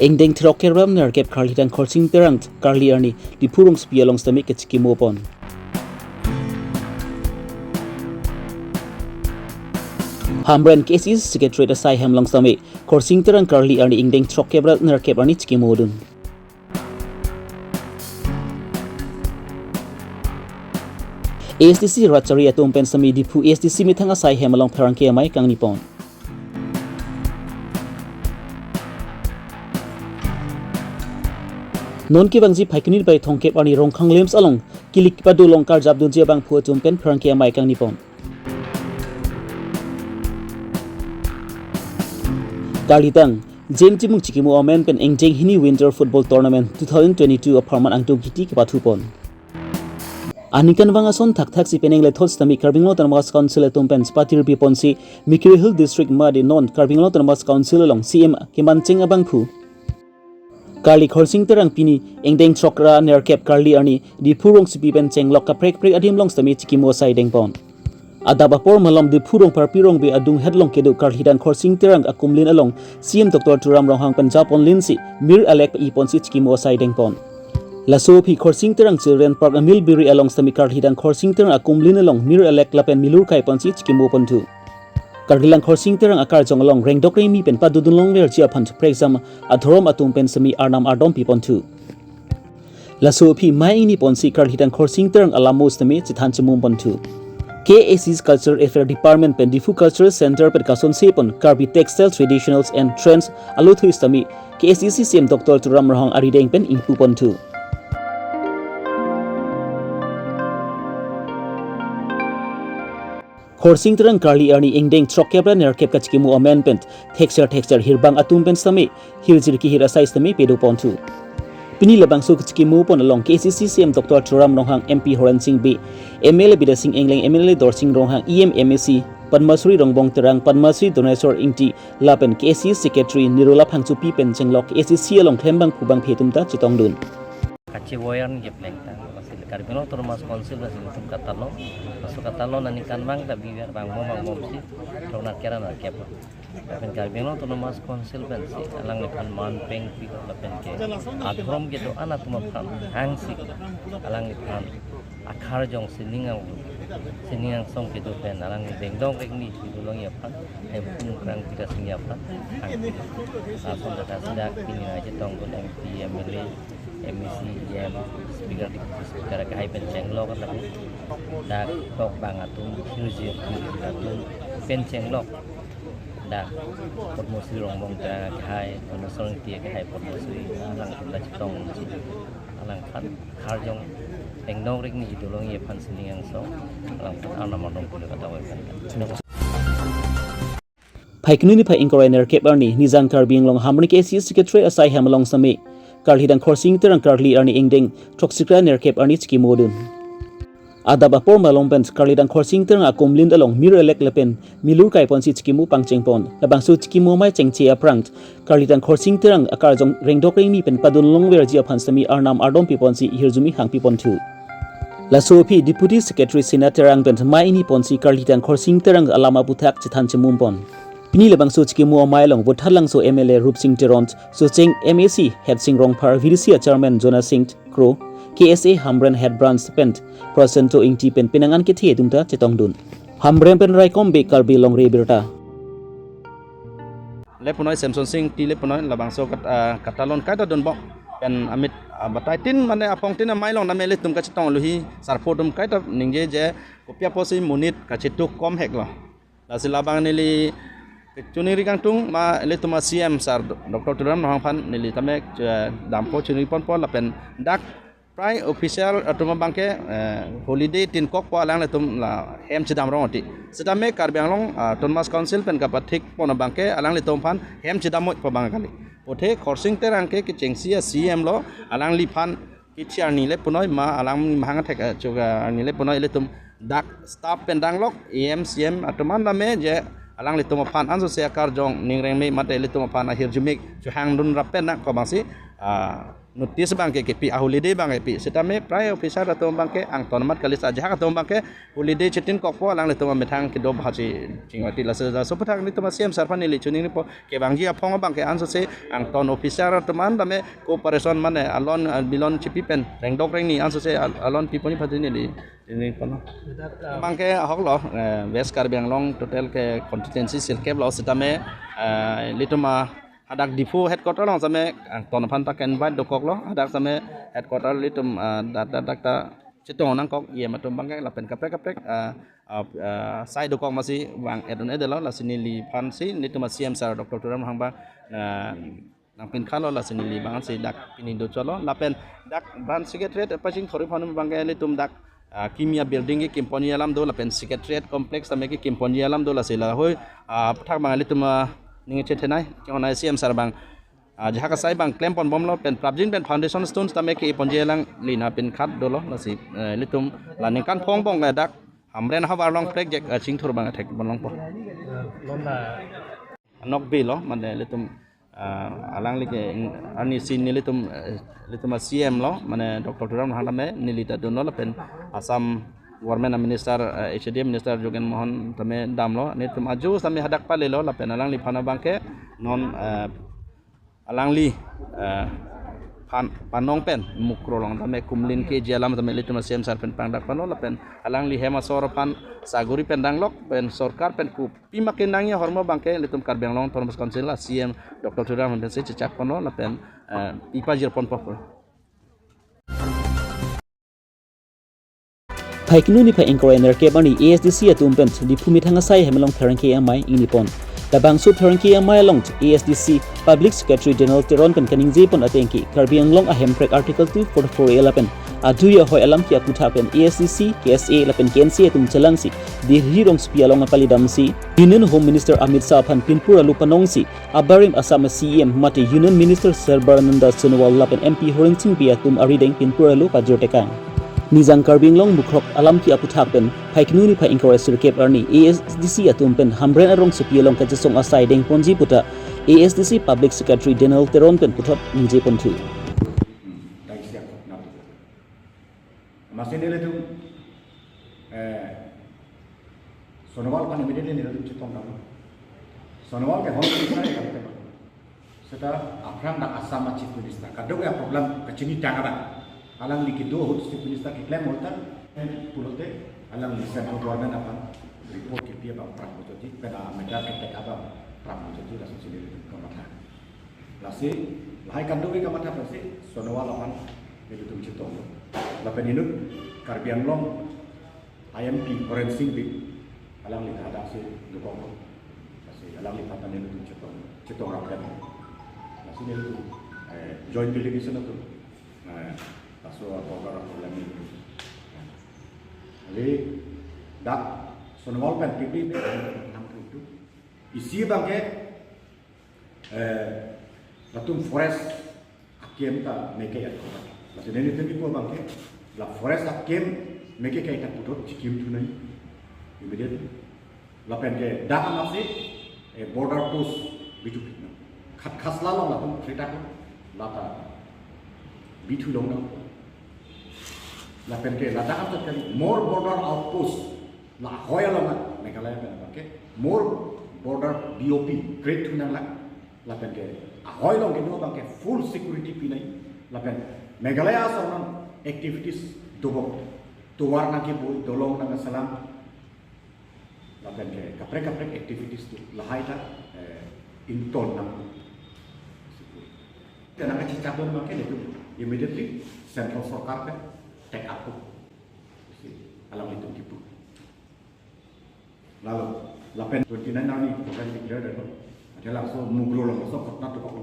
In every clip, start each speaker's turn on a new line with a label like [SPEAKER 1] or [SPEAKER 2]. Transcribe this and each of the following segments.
[SPEAKER 1] Engdeng trokeram ner kep karli dan korsing terang karli arni di purung spia long stami keciki mopon. Hamran cases secretary asai ham long stami korsing terang karli arni engdeng trokeram ner kep arni ciki modun. ASDC Ratchari atom pen sami dipu ASDC mitang asai ham long perang ke mai kang nipon. Non ki bangji phaikini bai thongkep ani rongkhang lems along kilik padu longkar jabdun je bang phu tumpen perang ke mai kang nipon. Kalitang Jem Timung Chikimu Omen pen Engjeng Hini Winter Football Tournament 2022 aparman angtung kiti ke patupon. Anikan bangason thak si peneng le thos tami Karbinglo Tanmas Council tumpen spatir pi ponsi Mikiri Hill District ma de non Karbinglo Tanmas Council along CM Kimancheng abang phu. Karli khorsing terang pini engdeng chokra ner kep karli ani di purong sipi pen cheng lok ka prek adim long stami Chikimu sai deng pon. Adaba por malam di purong parpirong be adung headlong kedu karli dan khorsing terang akumlin along CM Dr. Turam Rohang Punjab on linsi mir alek i ponsi Chikimu sai deng pon. Laso phi khorsing terang children park amil biri along stami karli dan khorsing terang akumlin along mir alek lapen milur kai ponsi Chikimu pon tu. Kargilang khorsing terang akar jong along reng dok mi pen padudun long ler chia phan prexam adhorom atum pen sami arnam ardom pi pon tu. Laso phi mai ini ponsi karli dan khorsing terang alamos tami chithan chumum pon tu. KAC's Culture Affair Department pen Difu Cultural Center pen kason sepon Karbi Textile Traditionals and Trends aluthu istami KACC CM Dr. Turam Rohang arideng pen impu pon tu. Khorsing terang karli arni engdeng trokkebra nerkep kachikimu omen pent texture hirbang atum pen sami hiljir ki hira size tami pedo pon tu. Pini lebang so kachikimu pon along KCC CM Dr. Turam Rohang MP Horan Singh B MLA Bidasing Engleng MLA Dorsing Rohang EMMAC Padmasuri Rongbong Terang Padmasuri Donesor Ingti Lapen KCC Secretary Nirula Phangchupi pen chenglok KCC along klembang phubang phetumta chitongdun.
[SPEAKER 2] Kaci wayan je plengtang masih Karbinglo Tanmas Council masih tum katalo masuk katalo nanikan bang tapi biar bang mom si rona kera na kepo pen Karbinglo Tanmas Council ben si alang lepan man peng pi lapen ke adhrom gitu anak tuma phan hang si alang lepan akhar jong siningang song gitu pen alang dengdong rekni dulong ya phan pun kurang tidak singya phan langsung data sedak ini aja tonggon MP MLA MEC speaker ke hai penceng lok tapi dak tok bang atum hiljir atum penceng lok dak promosi rongbong ke hai konosong tie ke hai promosi alang tunda citong alang kan kharjong engdong rik ni jidolong ye pan sini yang so alang ana modong pun kata wa kan
[SPEAKER 1] Phaiknu ni phai inkorai ner kep arni nizang Karbing long Hamri KCC Secretary asai ham long sami karli dan khorsing terang karli arni engdeng troksikra ner kep arni chiki modun. Adaba por malong pen karli dan khorsing terang akumlin along mir elek lepen milur kai ponsi chikimu pangcheng pon labang su chikimu mai chengche aprang karli dan khorsing terang akar jong rengdok reng mi pen padun long wer ji aphan sami arnam ardom pi ponsi hirzumi hang pi pon tu. Lasopi Deputy Secretary Senator ang pen mai ini ponsi karli dan khorsing terang alama buthak chithan chemum pon. Pini lebang so chikimu amai long bothalang so MLA Rup Singh Teront so cheng MAC Head Singh Rongphar VDC Chairman Jonas Singh Kro KSA Hamren Head Branch Pent Prosento Ingti pen pinangan ke the dumta chetongdun Hamren pen raikom be Karbi long re birta
[SPEAKER 3] lepunoi Samson Singh ti lepunoi labang so katalon kaita don bok pen amit batai tin mane apong tin amai long namele tum ka chetong luhi sarpho dum kaita ningje je kopia posi munit ka chetuk kom hek lo la silabang nili Cuni rikang tung ma ele tuma CM sar Dr. Turam Rohang Phan nili tamek dampo cuni pon lapen dak prai official atuma bangke holiday tin kok po alang le tum la hem chidam rong oti sedame Karbing long Tanmas Council pen kapathik pon bangke alang le tum phan hem chidam mo po bang kali othe khorsing terang ke chengsia CM lo alang li phan kichar ni le punoi ma alang mahanga thek chuga ni le punoi le tum dak staff pen dang lok CM atuma name je alang litu mapan anso se akar jong ningreng me mate litu mapan akhir jumik chu hang dun rapen nak ko bangsi notice bangke ke pi holiday bangke pi setame prai officer atau bangke ang tonamat kali saja atau bangke holiday cetin kokpo alang le toma metang ke do bhaji chingati la so patang ni toma siam sarpan ni lichuni ni po ke bangji apong bangke anso se ang ton officer teman dame cooperation mane alon bilon chipi pen reng dok reng ni anso se alon pi poni phati ni li ini kono bangke hok lo west Karbi Anglong total ke constituency silke lo setame litoma adak dipo headquarter long same ton phan ta ken ban dokok lo adak same headquarter litum dak ta cetong nang kok ye matum bangke la pen kaprek sai dokok masih wang edon edelo la sini li phan si litum siam sar Dr. Turam hang ba nang pin khalo la sini li bang si dak pinindo cholo la pen dak ban secretariat paching thori phan bangke litum dak kimia building ke kimponi alam do la pen secretariat complex same ke kimponi alam do la sila hoi thak bang litum ninge chethenai kionai siam sarbang jaha ka sai bang claim pon bomlo pen prabjin pen foundation stones tame ke ponjelang lina pen khat dolo nasi litum laning kan phong bong dak hamren hawa long project ching thur bang thek bonlong po nok be lo mane litum alang like ani sin ni litum siam lo mane Dr. Turam halame nilita dono pen asam Government Minister HDM Minister Jogen Mohan tame damlo ni tum aju sami hadak palelo la pen alang li phana bangke non alang li panong pen mukro long tame kumlin ke jalam tame litum siam sar pen pangdak pano la pen alang li hema sor pan saguri pen danglok pen sorkar pen ku pimakin nangya hormo bangke litum Karbi Anglong Thomas Council la CM Dr. Turam pen se cecak pano la pen pipa jirpon pop
[SPEAKER 1] Paikinu ni pa engkore nerke bani ASDC atumpen di phumi thanga sai hemelong tharangke amai inipon labang su tharangke amai long ASDC Public Secretary General Teron pen kaning jepon atengki Karbi Anglong a hemprek article 244 11 aduya hoi alam ki akutha pen ASDC KSA lapen KNC atum chalangsi di hirong spialong apali damsi Union Home Minister Amit Shah phan pinpura lupanongsi abarim Assam CM mate Union Minister Sarbarananda Sonowal lapen MP Horenching piatum arideng pinpura lu pajortekang Nizang Karbi Anglong bukrok alam ki aputhak pen phaiknu ni phai encourage sirkep arni ASDC atum pen hamren arong supialong ka jesong asai deng ponji puta ASDC Public Secretary General Teron pen puthot ninje pontu
[SPEAKER 4] masih nilai tu Sonowal kan immediately nilai tu cipong kamu Sonowal ke hal ini saya kata setelah Afram dan Assam Chief Minister kadang ya problem kecini jangan alang likido hut Chief Minister klaim hotan pulote alang central government apa report kita bang pram jadi pada medar kita apa pram jadi langsung sini kamata lasi lahai kandu ke kamata pasti Sonowal apan itu tu cipong lapan inuk Karbi Anglong IMP Horenching bi alang lihat ada si dukong lasi alang lihat apa ni itu cipong rakyat lasi ni itu joint delegation itu so program ini. Jadi dak Sonowal pen pipi enam itu isi bangke latung forest akiem ta meke ya kota. Masih ini tu ibu bangke la forest akiem meke kaita putot cikim tu nai immediate la pen ke dak masih border post bitu khat khasla long latung cerita ko lata bitu long na la pen ke la dak kan more border outpost la hoya la Meghalaya pen bangke more border BOP great tu nang la pen ke hoy long ke do bangke full security pinai la pen Meghalaya asal activities dobo tuwar na ke bu dolong na salam lapen ke kaprek activities tu lahai ta inton nang dan nak cicak don makin itu immediately central sarkar kan take up alam itu gitu lalu lapen 29 nani program declare ada langsung mugro langsung kotna tu kok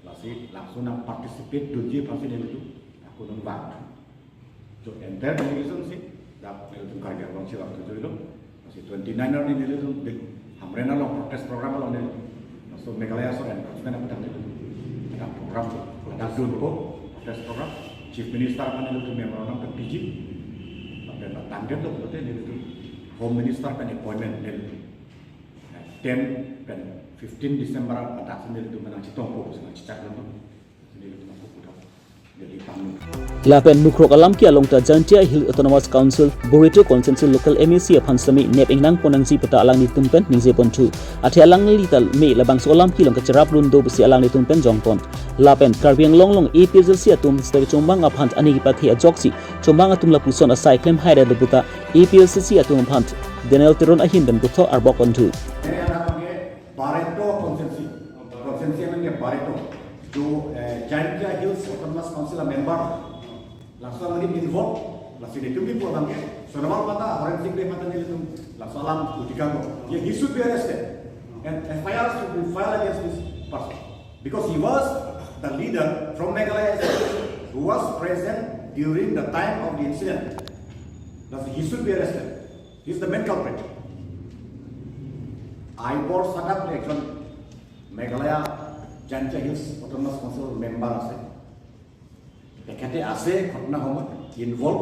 [SPEAKER 4] lasi langsung nak participate doji pasti itu aku nang bang so entire delegation sih dak itu Karbi Anglong sih waktu itu masih 29er ni itu hamrena long protest program long ni so Meghalaya so dan kan aku tak ada program ada dulu protest program chief minister kan itu memorandum ke PG dan target tu betul itu home minister kan appointment ni 10 dan 15 Desember pada sendiri itu menang citong ko sendiri cicak dulu sendiri itu aku putar jadi tamu.
[SPEAKER 1] Lapen mukrok alam ki along ta Jantia Hill Autonomous Council Burrito Consensus Local MAC aphan sami nep ingnang ponangji pata alang ni tumpen ningje pontu ate alang lital me labang so alam ki long ka cerap lundo besi alang ni tumpen jongpon lapen karbiang longlong APL si atum stay chombang aphan ani ki pathe ajoksi chombang atum la puson asai claim haida debuta APL si atum aphan Daniel Tiron ahin dan buto arbok ontu
[SPEAKER 4] Ini anak pakai Barreto konsensi namanya Barreto. Itu Jantia Hills Autonomous Council member langsung lagi involved langsung ditunggu pun bangke soal mata forensik dia mata ni itu langsung alam utikan yeah, he should be arrested and FIR should be filed against this person because he was the leader from Meghalaya who was present during the time of the incident. He should be arrested. He is the main culprit. Aibor Sadap ekjon Meghalaya Jantia Hills Autonomous Council member আছে তেখেতে আছে ঘটনা সময়ত ইনভলভ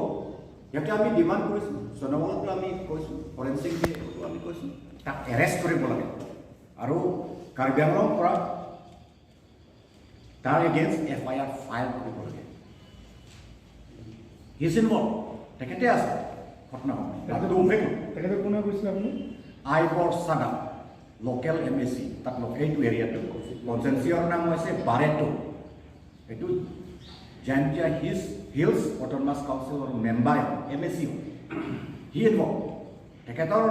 [SPEAKER 4] ইয়াতে আমি ডিমাণ্ড কৰিছোঁ জনমতটো আমি কৈছোঁ ফৰেনচিক ডেটো আমি কৈছোঁ তাক এৰেষ্ট কৰিব লাগে আৰু কাৰ্বি আংলং পৰা তাৰ এগেইনষ্ট FIR ফাইল কৰিব লাগে হি ইজ ইনভলভ তেখেতে আছে ঘটনা সময়ত
[SPEAKER 5] তেখেতে কোনে কৈছিল আপুনি
[SPEAKER 4] আইবৰ সাদা লোকেল MAC তাত এইটো এৰিয়াটো কনজেন্সিয়ৰ নাম হৈছে বাৰেটো এইটো Jantia Hills Autonomous Council member MAC হি ইনভলভ তেখেতৰ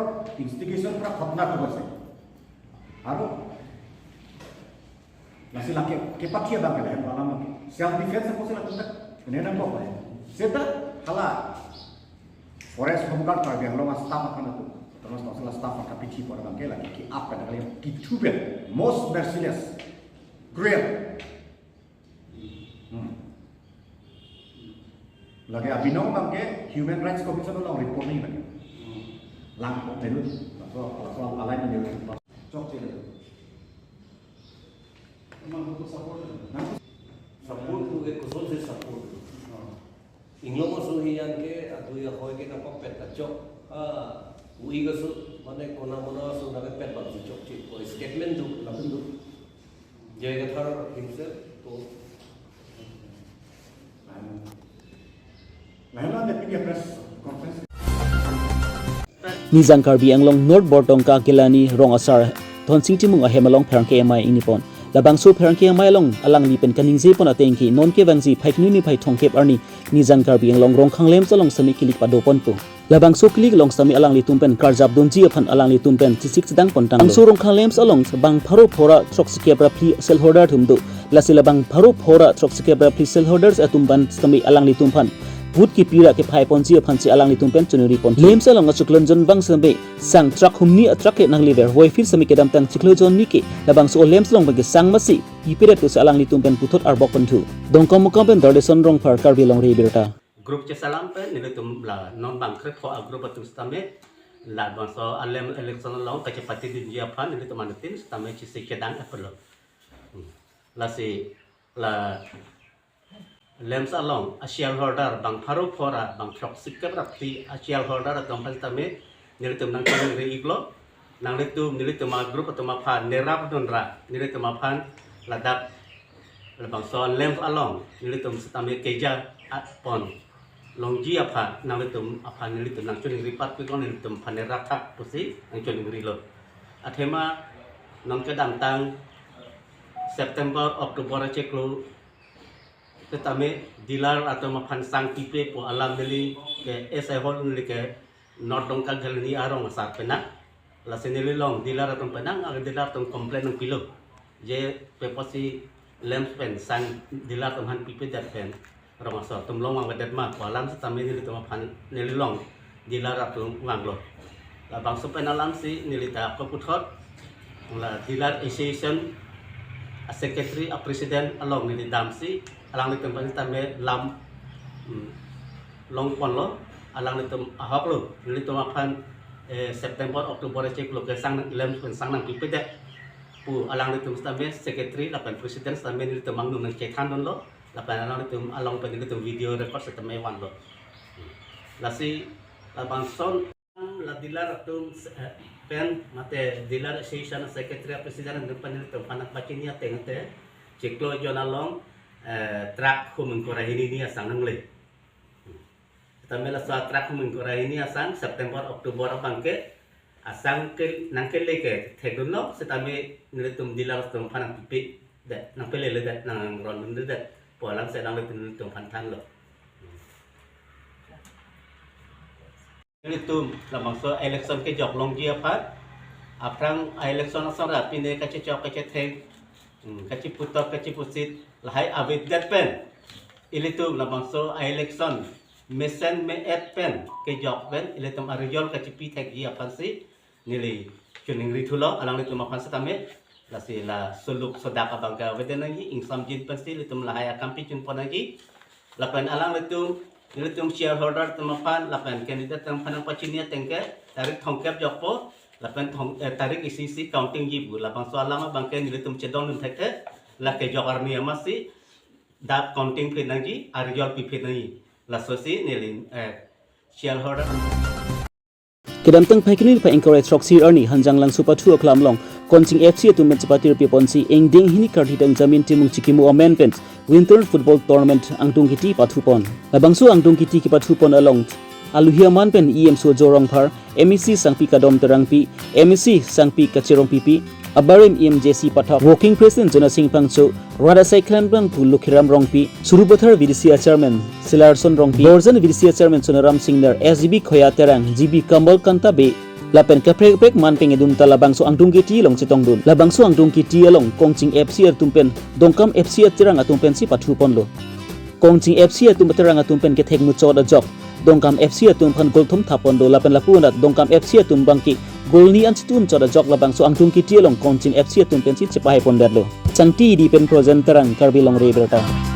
[SPEAKER 4] ইনষ্টিটিউশ্যন পৰা ঘটনাটো হৈছে আৰু laki-laki kepakia bangke lah malam self defense apa sih lakukan ini nampak apa ya seda hala forest home guard kalau yang lo staff akan itu terus masalah staff akan pici pada bangke lagi ki apa ada kali kitubel most merciless cruel lagi abinong bangke human rights commission lo report ni lagi langkah terus langsung alai menjadi cok sih
[SPEAKER 6] support tu ke kusol se support inglo mo so hiyan ke atu ya hoy ke na pet ta chok ui ga so mane kona mona so na pet ba chok chi ko statement du labun du je ga thar himself to
[SPEAKER 4] lain ada pergi press conference
[SPEAKER 1] Nizang Karbi Anglong North Bordongka Gilani Rong Asar Thonsing Timung Ahemalong Perang KMI Inipon Labang so perang KMI long alang lipen kaningze pon atengki non ke bangzi phaiknu ni phai thongkep arni Nizang Karbi Anglong Rong Khanglem chalong sami kilik padopon pu Labang so kilik long sami alang litumpen karjab donji aphan alang litumpen sisik sedang pontang Ang so Rong Khanglem along bang pharo phora trok sikebra pli sel holder thumdu lasila bang pharo phora trok sikebra pli sel holders atumban sami alang litumpan Wood ki pira ke phai ponji aphan si alang litumpen chunuri pon lem salong achuklon jon bang sambe sang truck humni atrak ke nang liver hoi fir sami kedam tang chiklo jon ni ke labang so lem salong bagi sang masi ipire tu alang litumpen puthot arbok pontu dongkom mukampen dardeson rong par karbi long rebirta
[SPEAKER 7] grup che salam pe ni tum la non bang kre pho grup tu stame la bang so alem election long ka che pati di dia phan ni tum manatin stame chi se kedang aplo la si la lem salong a shareholder bang pharo phora bang thok sikap rapti a shareholder atom pal tame ni tum nang kan ri iglo nang le tum ni tum ma grup atom ma phan nerap don ra ni tum ma phan ladak la bang so lem along ni tum stame keja pon longji apa nang tum apa ni tum nang chun ripat pi kon ni tum phan nerap thak pusi nang chun ri lo athema nang kedam tang September Oktober ceklo tetapi dilar atau mapan sang tipe po alam deli ke esai hol ni ke not dong kag ni arong asat pena la seneli long dilar atau penang ag dilar tong komplain ng pilo je peposi lem pen sang dilar tong han pipe dat pen rong asat tum long ang wadet ma po alam sa tami ni tong mapan neli long dilar atau nganglo la bang so pen alam si nilita ko puthot la dilar association a secretary a president along ni damsi alang ni tempat tame lam long pon lo alang ni tem ahok lo ni tem apan September Oktober cek lo ke sang lem sang nang pipede pu alang ni tem tame secretary lapan president tame ni tem mang nang cekan don lo lapan alang ni tem along pen ni tem video record setame wan lo lasi lapan son la dilar tu pen mate dilar association secretary president ni pen ni tem panak bacinia tengte cek lo jon along trak humun korai ini asang nang le tetapi la sa trak humun korai ini asang September Oktober bangke asang ke nang ke le ke teguno tetapi niletum dilar tum panang pipi de nang pele le de nang ron de polang sedang le tum pantan lo niletum la bangso election ke jok long dia pat aprang election asang rapi ne ka cecok ka ceteng kaci putar kaci pusit lahai avid dat pen ilitum la bangso election mesen me et pen ke jok pen ilitum arijol kaci pitek gi apan si nili kuning ritulo alang litum apan setame la si la suluk sodak abangga weden lagi insam jin pen si ilitum lahai akampi jun pon lagi la pen alang litum shareholder temapan la pen kandidat tempanan pacinia tengke tarik thongkep jokpo lapan tarik isi counting jibu lapang soal lama bangke nilitum cedong nim theke la ke jok army amasi dap counting pinangi arjol pipinai la sosi nilin shareholder
[SPEAKER 1] Kedamtang paikini pa encourage Roxy Ernie hanjang lang supa 2 o'clock long Konching FC tu mencepati rupiah ponsi engding hini karditang jamin timung cikimu omen pens Winter Football Tournament angtung kiti pathupon labangsu angtung kiti ki pathupon along Aluhiaman pen EM so jorong par MEC sangpi kadom terangpi MEC sangpi kacirong pipi Abarim EMJC pathak Working President Jona Singh Pangcho Rada Saiklan bang Pulu Kiram Rongpi Surubathar VDCA Chairman Silarson Rongpi Borjan VDCA Chairman Sonaram Singner SGB Khoya Terang GB Kambal Kanta be Lapen kaprek man pengedum ta labangso angdung kiti long citong dun labangso angdung kiti along Kongching FC tumpen Dongkam FC tirang atumpen si pathupon lo Kongching FC tumpen atumpen ke thekmu choda jok Dongkam FC atum pan gol thum thapon do lapen lapunat Dongkam FC atum bangki gol ni an situn choda jok labang so angtung kiti long Kongching FC atum pensi cepai pon darlo Changti di pen presenter Karbi long re berta